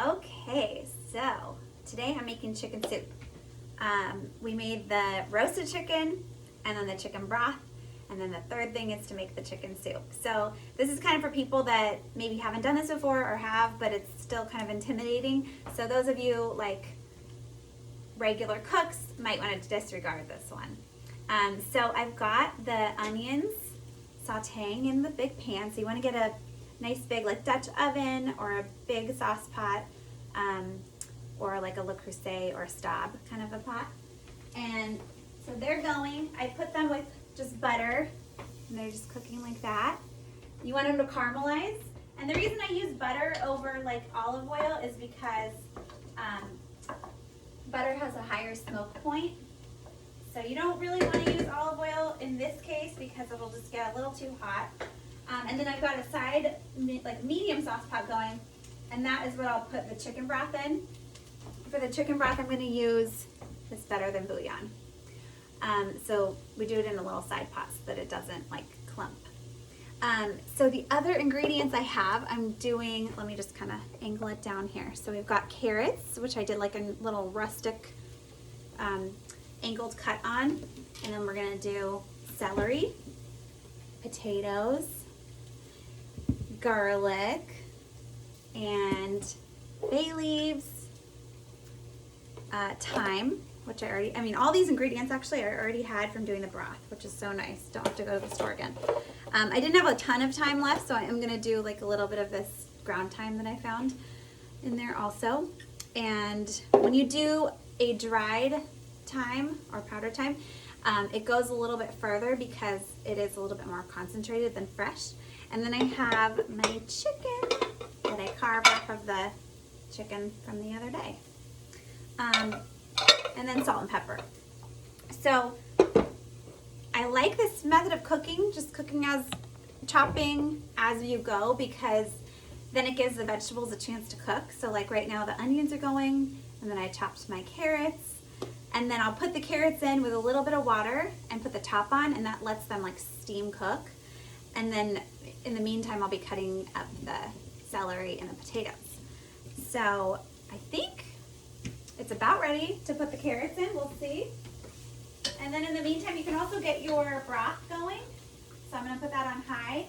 Okay, so today I'm making chicken soup. We made the roasted chicken and then the chicken broth, and then the third thing is to make the chicken soup. So this is kind of for people that maybe haven't done this before or have, but it's still kind of intimidating. So those of you like regular cooks might want to disregard this one. So I've got the onions sauteing in the big pan. So you want to get a nice big like Dutch oven or a big sauce pot, or like a Le Creuset or a Staub kind of a pot. And so they're going, I put them with just butter and they're just cooking like that. You want them to caramelize. And the reason I use butter over like olive oil is because butter has a higher smoke point. So you don't really want to use olive oil in this case because it'll just get a little too hot. And then I've got a side like medium sauce pot going, and that is what I'll put the chicken broth in. For the chicken broth, I'm going to use this Better Than Bouillon. So we do it in a little side pot so that it doesn't like clump. So the other ingredients I have, I'm doing, let me just kind of angle it down here. So we've got carrots, which I did like a little rustic angled cut on. And then we're going to do celery, potatoes, garlic, and bay leaves, thyme, which all these ingredients actually I already had from doing the broth, which is so nice. Don't have to go to the store again. I didn't have a ton of thyme left, so I'm gonna do like a little bit of this ground thyme that I found in there also. And when you do a dried thyme or powdered thyme, it goes a little bit further because it is a little bit more concentrated than fresh. And then I have my chicken that I carved off of the chicken from the other day. And then salt and pepper. So I like this method of cooking, just chopping as you go, because then it gives the vegetables a chance to cook. So like right now the onions are going, and then I chopped my carrots, and then I'll put the carrots in with a little bit of water and put the top on, and that lets them like steam cook. And then in the meantime, I'll be cutting up the celery and the potatoes. So I think it's about ready to put the carrots in. We'll see. And then in the meantime, you can also get your broth going. So I'm gonna put that on high.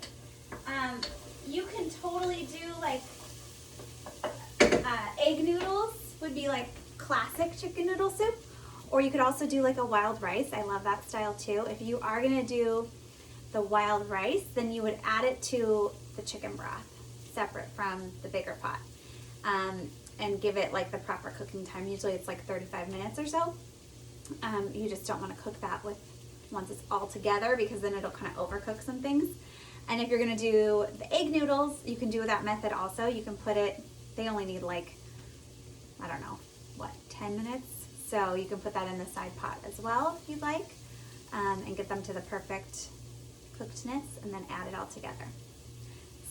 You can totally do like egg noodles would be like classic chicken noodle soup. Or you could also do like a wild rice. I love that style too. If you are gonna do the wild rice, then you would add it to the chicken broth separate from the bigger pot, and give it like the proper cooking time. Usually it's like 35 minutes or so. You just don't want to cook that once it's all together, because then it'll kind of overcook some things. And if you're going to do the egg noodles, you can do that method also. You can put it, they only need like, I don't know, 10 minutes. So you can put that in the side pot as well if you'd like, and get them to the perfect cookedness, and then add it all together.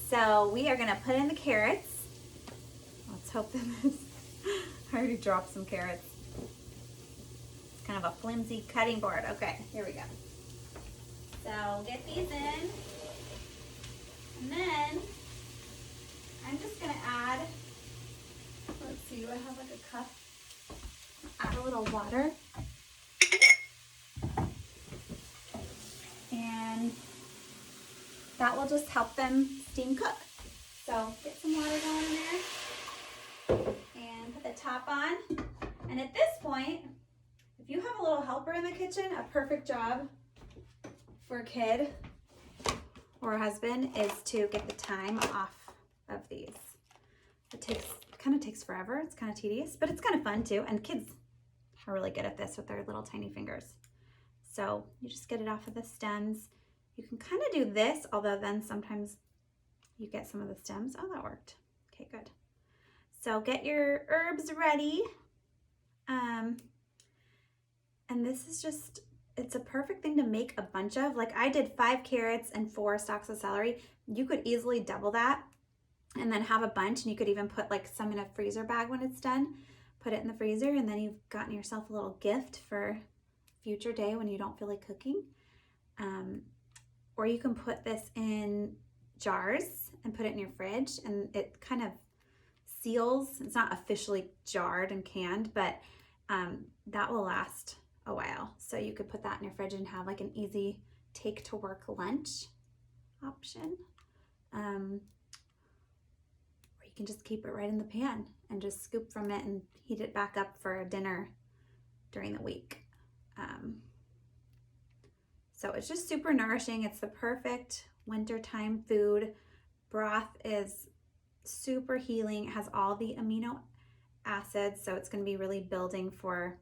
So we are going to put in the carrots. Let's hope that this, I already dropped some carrots. It's kind of a flimsy cutting board. Okay, here we go. So get these in. And then I'm just going to add, let's see, do I have like a cup? Add a little water. And that will just help them steam cook. So get some water going in there and put the top on. And at this point, if you have a little helper in the kitchen, a perfect job for a kid or a husband is to get the thyme off of these. It kind of takes forever. It's kind of tedious, but it's kind of fun too. And kids are really good at this with their little tiny fingers. So you just get it off of the stems. You can kind of do this, although then sometimes you get some of the stems. Oh, that worked. Okay, good. So get your herbs ready. And this is just, it's a perfect thing to make a bunch of. Like I did 5 carrots and 4 stalks of celery. You could easily double that and then have a bunch, and you could even put like some in a freezer bag when it's done. Put it in the freezer, and then you've gotten yourself a little gift for a future day when you don't feel like cooking. Or you can put this in jars and put it in your fridge, and it kind of seals. It's not officially jarred and canned, but that will last a while. So you could put that in your fridge and have like an easy take to work lunch option. Or you can just keep it right in the pan and just scoop from it and heat it back up for dinner during the week. So it's just super nourishing. It's the perfect wintertime food. Broth is super healing. It has all the amino acids, so it's going to be really building for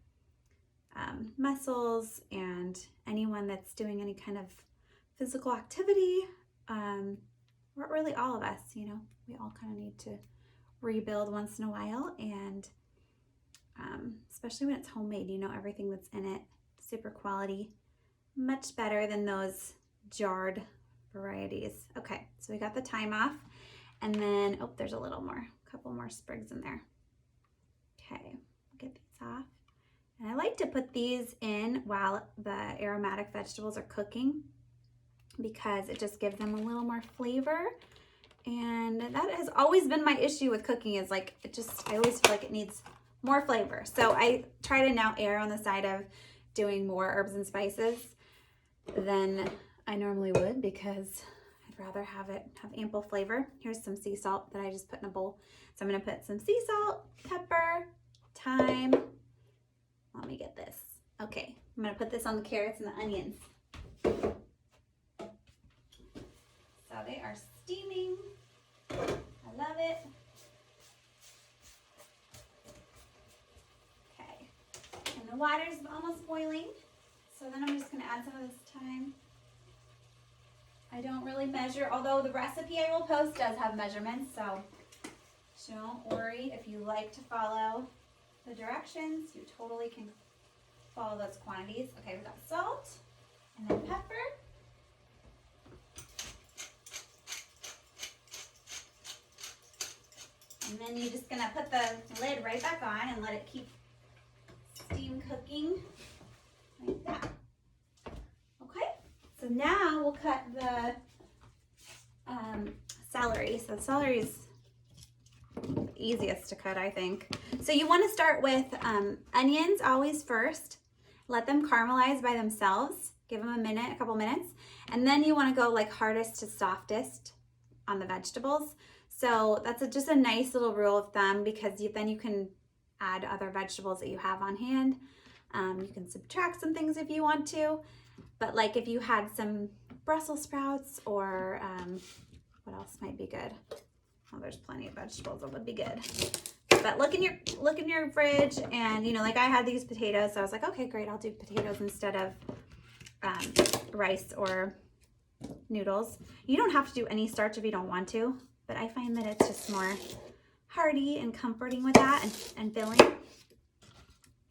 muscles and anyone that's doing any kind of physical activity. Or really all of us, you know, we all kind of need to rebuild once in a while, and especially when it's homemade, you know, everything that's in it, super quality, much better than those jarred varieties. Okay, so we got the thyme off, and then, oh, there's a couple more sprigs in there. Okay, get these off. And I like to put these in while the aromatic vegetables are cooking because it just gives them a little more flavor. And that has always been my issue with cooking, is like, I always feel like it needs more flavor. So I try to now err on the side of doing more herbs and spices than I normally would, because I'd rather have it have ample flavor. Here's some sea salt that I just put in a bowl. So I'm gonna put some sea salt, pepper, thyme. Let me get this. Okay, I'm gonna put this on the carrots and the onions. So they are steaming. I love it. Okay, and the water's almost boiling. So then I'm just gonna add some of this thyme. I don't really measure, although the recipe I will post does have measurements, so don't worry. If you like to follow the directions, you totally can follow those quantities. Okay, we've got salt and then pepper. And then you're just gonna put the lid right back on and let it keep steam cooking like that. Okay, so now we'll cut the celery. So celery is the easiest to cut, I think. So you want to start with onions always first. Let them caramelize by themselves. Give them a couple minutes. And then you want to go like hardest to softest on the vegetables. So that's just a nice little rule of thumb, because then you can add other vegetables that you have on hand. You can subtract some things if you want to. But like if you had some Brussels sprouts or what else might be good? Oh, there's plenty of vegetables that would be good. But look in your fridge, and you know, like I had these potatoes, so I was like, okay, great, I'll do potatoes instead of rice or noodles. You don't have to do any starch if you don't want to, but I find that it's just more hearty and comforting with that, and filling.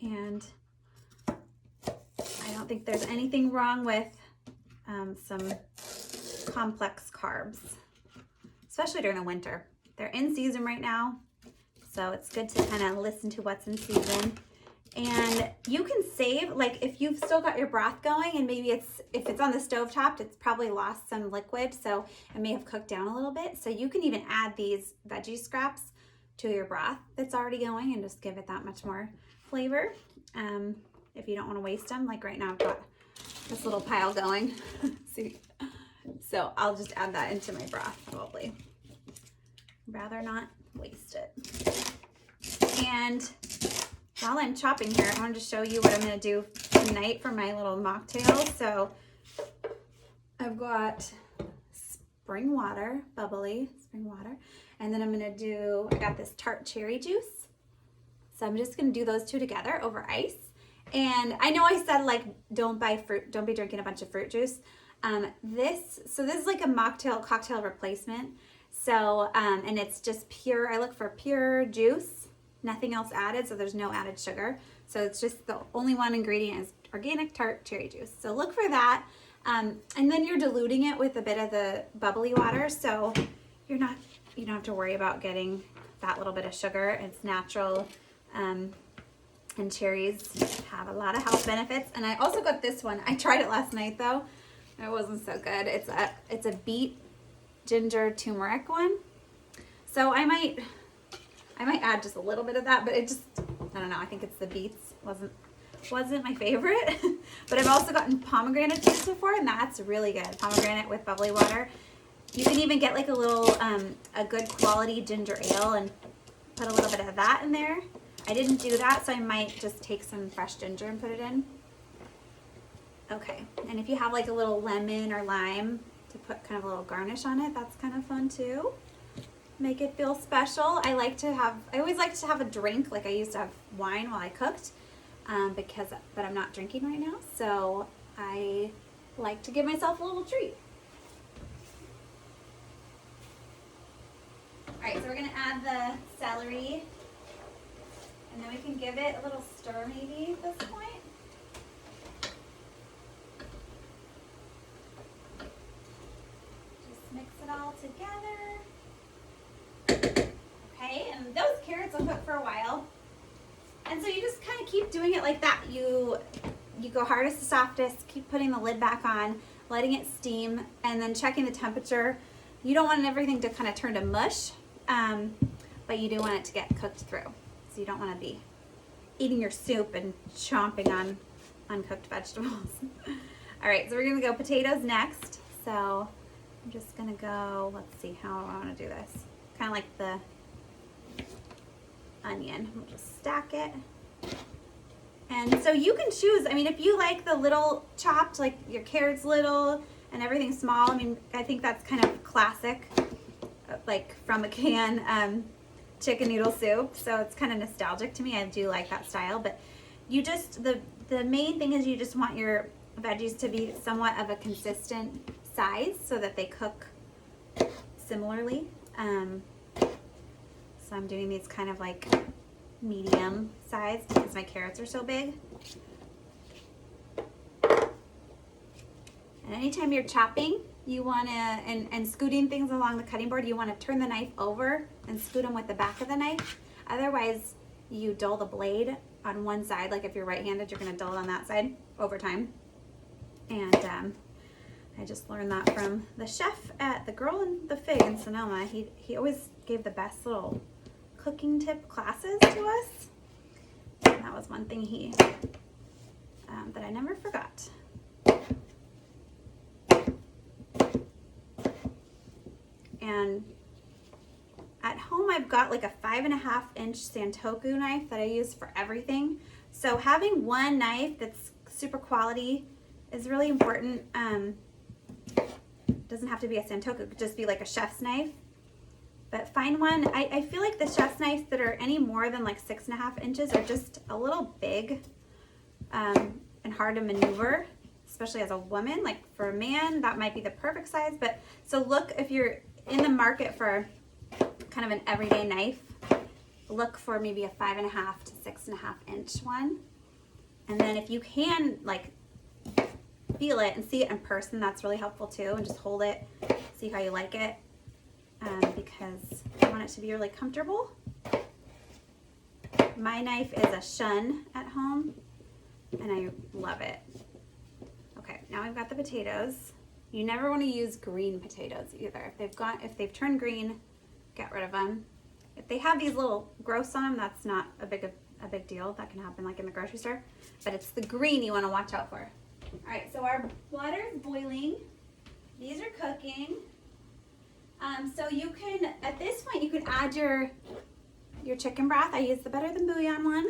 And I don't think there's anything wrong with some complex carbs, especially during the winter. They're in season right now, so it's good to kind of listen to what's in season. And you can save, like if you've still got your broth going, and maybe if it's on the stove top, it's probably lost some liquid, so it may have cooked down a little bit. So you can even add these veggie scraps to your broth that's already going and just give it that much more flavor. If you don't want to waste them, like right now I've got this little pile going. See? So I'll just add that into my broth probably. Rather not waste it. And while I'm chopping here, I wanted to show you what I'm going to do tonight for my little mocktail. So I've got spring water, bubbly spring water. And then I got this tart cherry juice. So I'm just going to do those two together over ice. And I know I said like, don't be drinking a bunch of fruit juice. This is like a cocktail replacement. So, and it's just pure, I look for pure juice, nothing else added. So there's no added sugar. So it's just the only one ingredient is organic tart cherry juice. So look for that. And then you're diluting it with a bit of the bubbly water. So you don't have to worry about getting that little bit of sugar. It's natural. And cherries have a lot of health benefits. And I also got this one. I tried it last night though. It wasn't so good. It's a beet ginger turmeric one. So I might I might add just a little bit of that, but it just, I don't know, I think it's the beets. Wasn't my favorite. But I've also gotten pomegranate juice before, and that's really good. Pomegranate with bubbly water. You can even get like a little, a good quality ginger ale and put a little bit of that in there. I didn't do that, so I might just take some fresh ginger and put it in. Okay, and if you have like a little lemon or lime to put kind of a little garnish on it, that's kind of fun too. Make it feel special. I always like to have a drink, like I used to have wine while I cooked, but I'm not drinking right now, so I like to give myself a little treat. All right, so we're gonna add the celery, and then we can give it a little stir maybe at this point. Just mix it all together. Okay, and those carrots will cook for a while. And so you just kind of keep doing it like that. You go hardest to softest, keep putting the lid back on, letting it steam, and then checking the temperature. You don't want everything to kind of turn to mush, but you do want it to get cooked through. So you don't want to be eating your soup and chomping on uncooked vegetables. All right, so we're gonna go potatoes next. So I'm just gonna go, let's see how I wanna do this. Kind of like the onion. We'll just stack it. And so you can choose, I mean, if you like the little chopped, like your carrots little and everything small, I mean, I think that's kind of classic, like from a can chicken noodle soup. So it's kind of nostalgic to me. I do like that style, but you just, the main thing is you just want your veggies to be somewhat of a consistent size so that they cook similarly. So I'm doing these kind of like medium size because my carrots are so big. And anytime you're chopping, you want to, and scooting things along the cutting board, you want to turn the knife over and scoot them with the back of the knife. Otherwise, you dull the blade on one side. Like if you're right-handed, you're going to dull it on that side over time. And I just learned that from the chef at The Girl and the Fig in Sonoma. He always gave the best little cooking tip classes to us. And that was one thing that I never forgot. And at home I've got like a 5.5-inch Santoku knife that I use for everything. So having one knife that's super quality is really important. It doesn't have to be a Santoku, it could just be like a chef's knife. But find one, I feel like the chef's knives that are any more than like 6.5 inches are just a little big and hard to maneuver, especially as a woman. Like for a man, that might be the perfect size. But so look, if you're in the market for kind of an everyday knife, look for maybe a 5.5 to 6.5 inch one. And then if you can like feel it and see it in person, that's really helpful too. And just hold it, see how you like it. Because I want it to be really comfortable. My knife is a Shun at home, and I love it. Okay, now I've got the potatoes. You never want to use green potatoes either. If they've turned green, get rid of them. If they have these little growths on them, that's not a big deal. That can happen like in the grocery store. But it's the green you want to watch out for. All right, so our water is boiling. These are cooking. So you can, at this point, you can add your chicken broth. I use the Better Than Bouillon one.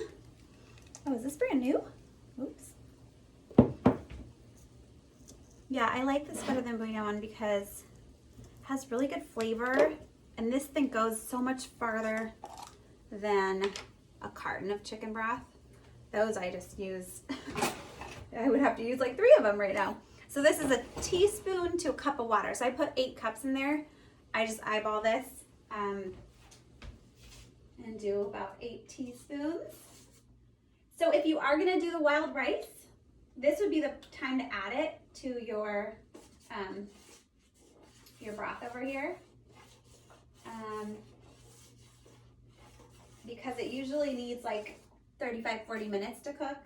Oh, is this brand new? Oops. Yeah, I like this Better Than Bouillon one because it has really good flavor, and this thing goes so much farther than a carton of chicken broth. Those I just use, I would have to use like 3 of them right now. So this is a teaspoon to a cup of water. So I put 8 cups in there. I just eyeball this and do about 8 teaspoons. So if you are gonna do the wild rice, this would be the time to add it to your broth over here. Because it usually needs like 35-40 minutes to cook.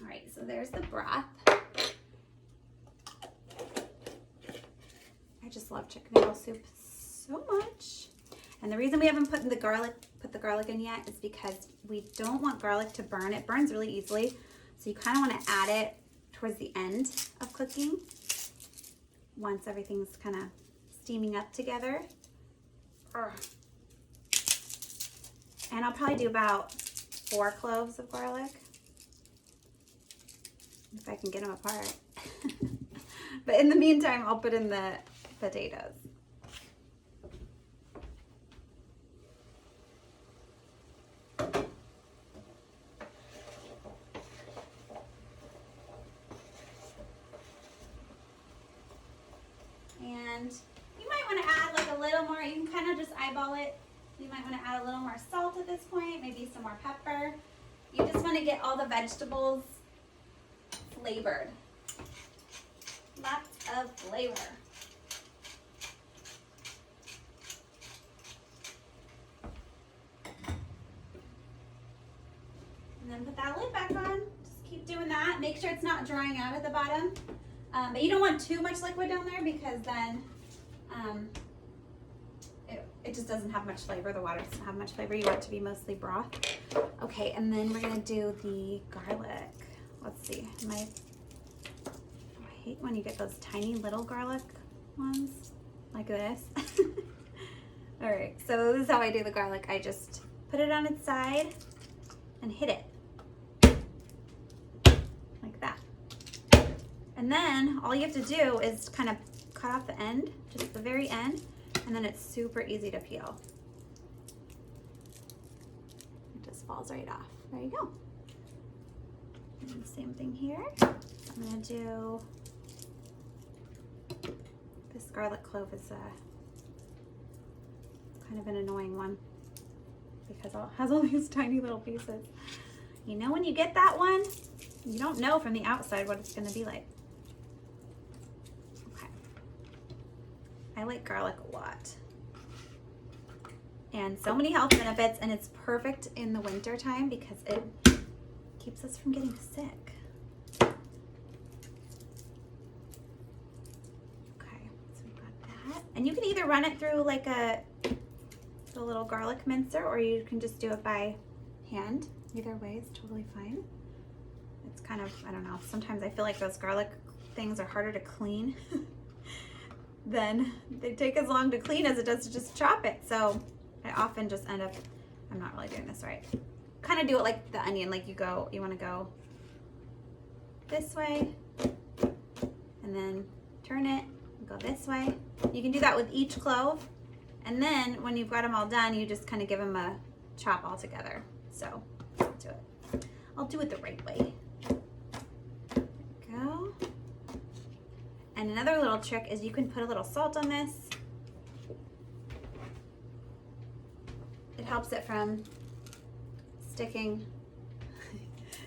All right, so there's the broth. I just love chicken noodle soup so much. And the reason we haven't put the garlic in yet is because we don't want garlic to burn. It burns really easily. So you kind of want to add it towards the end of cooking once everything's kind of steaming up together. And I'll probably do about 4 cloves of garlic if I can get them apart. But in the meantime, I'll put in the potatoes. And you might want to add like a little more, you can kind of just eyeball it. You might want to add a little more salt at this point, maybe some more pepper. You just want to get all the vegetables flavored. Lots of flavor. And then put that lid back on. Just keep doing that. Make sure it's not drying out at the bottom. But you don't want too much liquid down there because then it just doesn't have much flavor. The water doesn't have much flavor. You want it to be mostly broth. Okay, and then we're gonna do the garlic. Let's see. I hate when you get those tiny little garlic ones like this. All right, so this is how I do the garlic. I just put it on its side and hit it like that. And then all you have to do is kind of cut off the end, just the very end, and then it's super easy to peel. It just falls right off. There you go. And same thing here. I'm gonna do, this garlic clove is kind of an annoying one because it has all these tiny little pieces. You know when you get that one, you don't know from the outside what it's gonna be like. I like garlic a lot. And so many health benefits, and it's perfect in the winter time because it keeps us from getting sick. Okay, so we've got that. And you can either run it through like the little garlic mincer, or you can just do it by hand. Either way is totally fine. It's kind of, I don't know, sometimes I feel like those garlic things are harder to clean. Then they take as long to clean as it does to just chop it. So I often just end up, I'm not really doing this right. Kind of do it like the onion, like you want to go this way and then turn it and go this way. You can do that with each clove. And then when you've got them all done, you just kind of give them a chop all together. So I'll do it the right way. There we go. And another little trick is you can put a little salt on this. It helps it from sticking,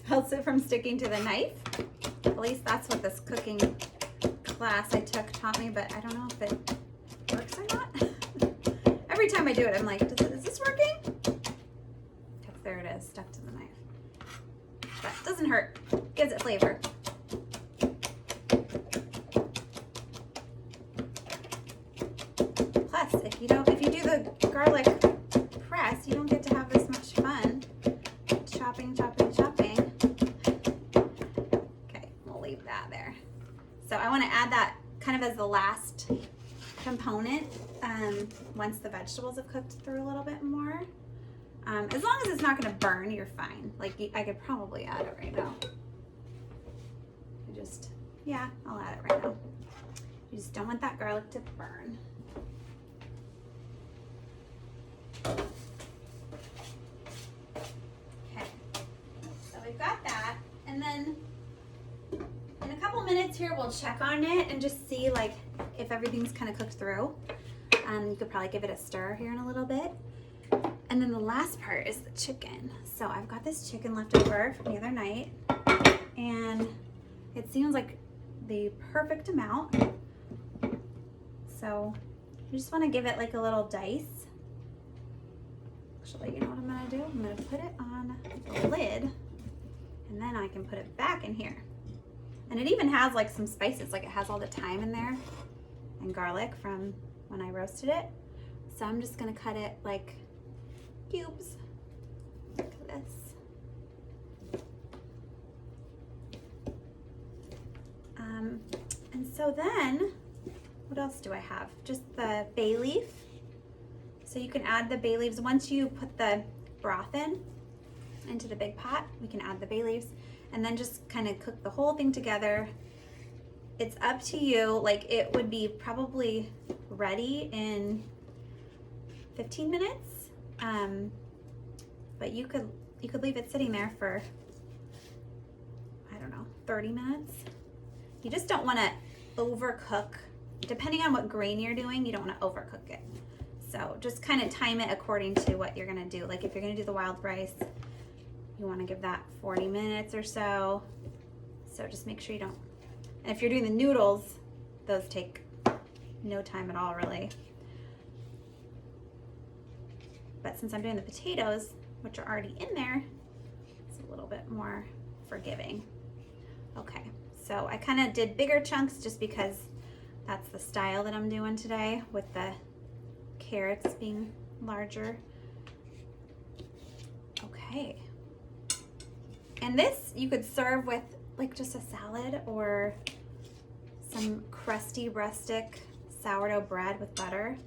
to the knife. At least that's what this cooking class I took taught me, but I don't know if it works or not. Every time I do it, I'm like, is this working? Because there it is, stuck to the knife. But it doesn't hurt, gives it flavor. If you do the garlic press, you don't get to have this much fun chopping. Okay, we'll leave that there. So I want to add that kind of as the last component once the vegetables have cooked through a little bit more. As long as it's not going to burn, you're fine. Like I could probably add it right now. I'll add it right now. You just don't want that garlic to burn. Okay, so we've got that, and then in a couple minutes here we'll check on it and just see like if everything's kind of cooked through. You could probably give it a stir here in a little bit. And then the last part is the chicken. So I've got this chicken left over from the other night, and it seems like the perfect amount. So you just want to give it like a little dice. Actually, you know what I'm gonna do? I'm gonna put it on the lid, and then I can put it back in here. And it even has like some spices, like it has all the thyme in there and some garlic from when I roasted it. So I'm just gonna cut it like cubes, like this. And so then, what else do I have? Just the bay leaf. So you can add the bay leaves once you put the broth into the big pot. We can add the bay leaves and then just kind of cook the whole thing together. It's up to you. Like, it would be probably ready in 15 minutes. But you could leave it sitting there for, I don't know, 30 minutes. You just don't want to overcook. Depending on what grain you're doing, you don't want to overcook it. So just kind of time it according to what you're gonna do. Like if you're gonna do the wild rice, you wanna give that 40 minutes or so. So just make sure you don't, and if you're doing the noodles, those take no time at all really. But since I'm doing the potatoes, which are already in there, it's a little bit more forgiving. Okay, so I kind of did bigger chunks just because that's the style that I'm doing today with the carrots being larger. Okay. And this you could serve with like just a salad or some crusty rustic sourdough bread with butter.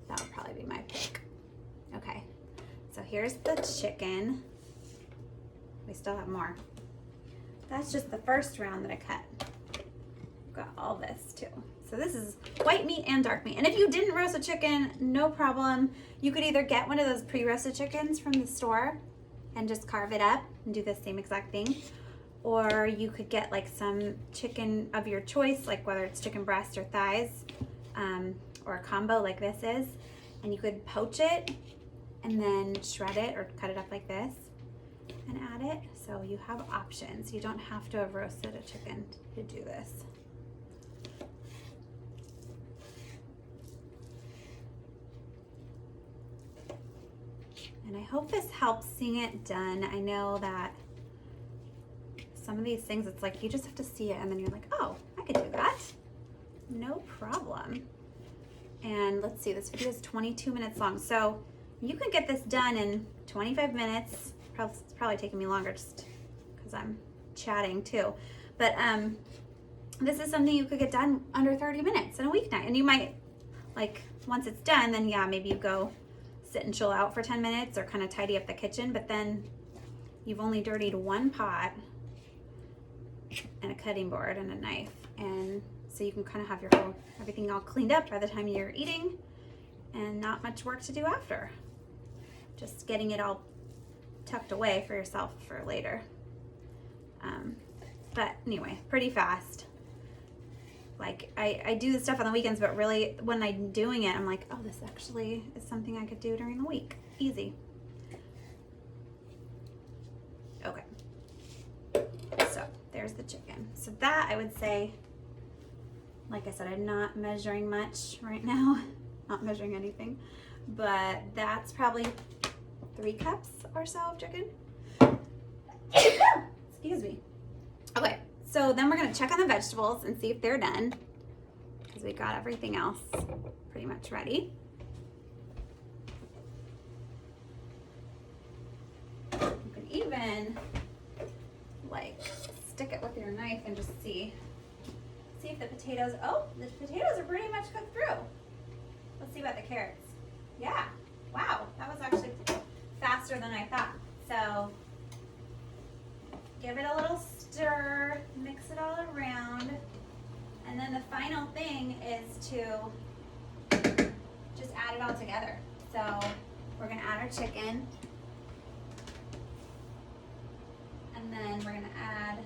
That would probably be my pick. Okay, so here's the chicken. We still have more. That's just the first round that I cut. Got all this too. So this is white meat and dark meat. And if you didn't roast a chicken, no problem. You could either get one of those pre-roasted chickens from the store and just carve it up and do the same exact thing. Or you could get like some chicken of your choice, like whether it's chicken breast or thighs, or a combo like this is. And you could poach it and then shred it or cut it up like this and add it. So you have options. You don't have to have roasted a chicken to do this. And I hope this helps seeing it done. I know that some of these things, it's like you just have to see it and then you're like, oh, I could do that. No problem. And let's see, this video is 22 minutes long. So you can get this done in 25 minutes. It's probably taking me longer just because I'm chatting too. But this is something you could get done under 30 minutes in a weeknight. And you might, like, once it's done, then yeah, maybe you go sit and chill out for 10 minutes or kind of tidy up the kitchen, but then you've only dirtied one pot and a cutting board and a knife. And so you can kind of have your everything all cleaned up by the time you're eating and not much work to do after. Just getting it all tucked away for yourself for later. But anyway, pretty fast. Like I do this stuff on the weekends, but really when I'm doing it, I'm like, oh, this actually is something I could do during the week. Easy. Okay. So there's the chicken. So that I would say, like I said, I'm not measuring much right now, not measuring anything, but that's probably 3 cups or so of chicken. Excuse me. Okay, so then we're gonna check on the vegetables and see if they're done, because we got everything else pretty much ready. You can even like stick it with your knife and just see if the potatoes, oh, the potatoes are pretty much cooked through. Let's see about the carrots. Yeah, wow, that was actually faster than I thought. So give it a little stir, mix it all around, and then the final thing is to just add it all together. So we're gonna add our chicken, and then we're gonna add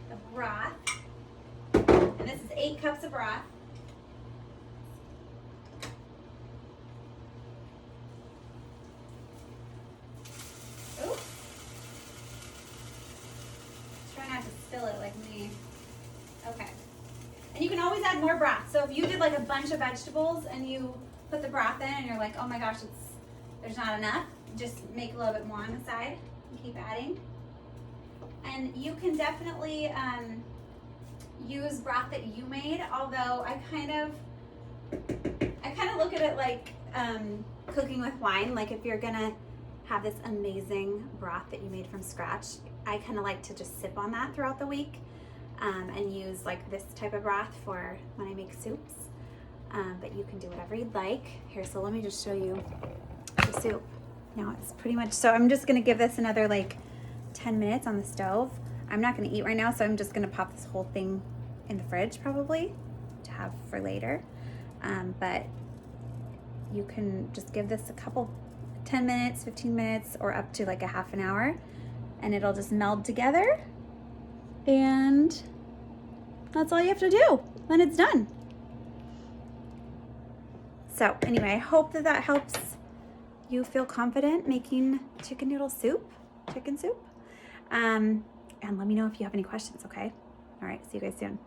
the broth, and this is 8 cups of broth. Spill it like me. Okay. And you can always add more broth. So if you did like a bunch of vegetables and you put the broth in and you're like, oh my gosh, there's not enough, just make a little bit more on the side and keep adding. And you can definitely use broth that you made, although I kind of look at it like cooking with wine. Like if you're gonna have this amazing broth that you made from scratch, I kind of like to just sip on that throughout the week and use like this type of broth for when I make soups. But you can do whatever you'd like. Here, so let me just show you the soup. Now it's pretty much, so I'm just gonna give this another like 10 minutes on the stove. I'm not gonna eat right now, so I'm just gonna pop this whole thing in the fridge probably to have for later. But you can just give this a couple, 10 minutes, 15 minutes, or up to like a half an hour, and it'll just meld together. And that's all you have to do. Then it's done. So anyway, I hope that that helps you feel confident making chicken noodle soup, chicken soup. And let me know if you have any questions, okay? All right, see you guys soon.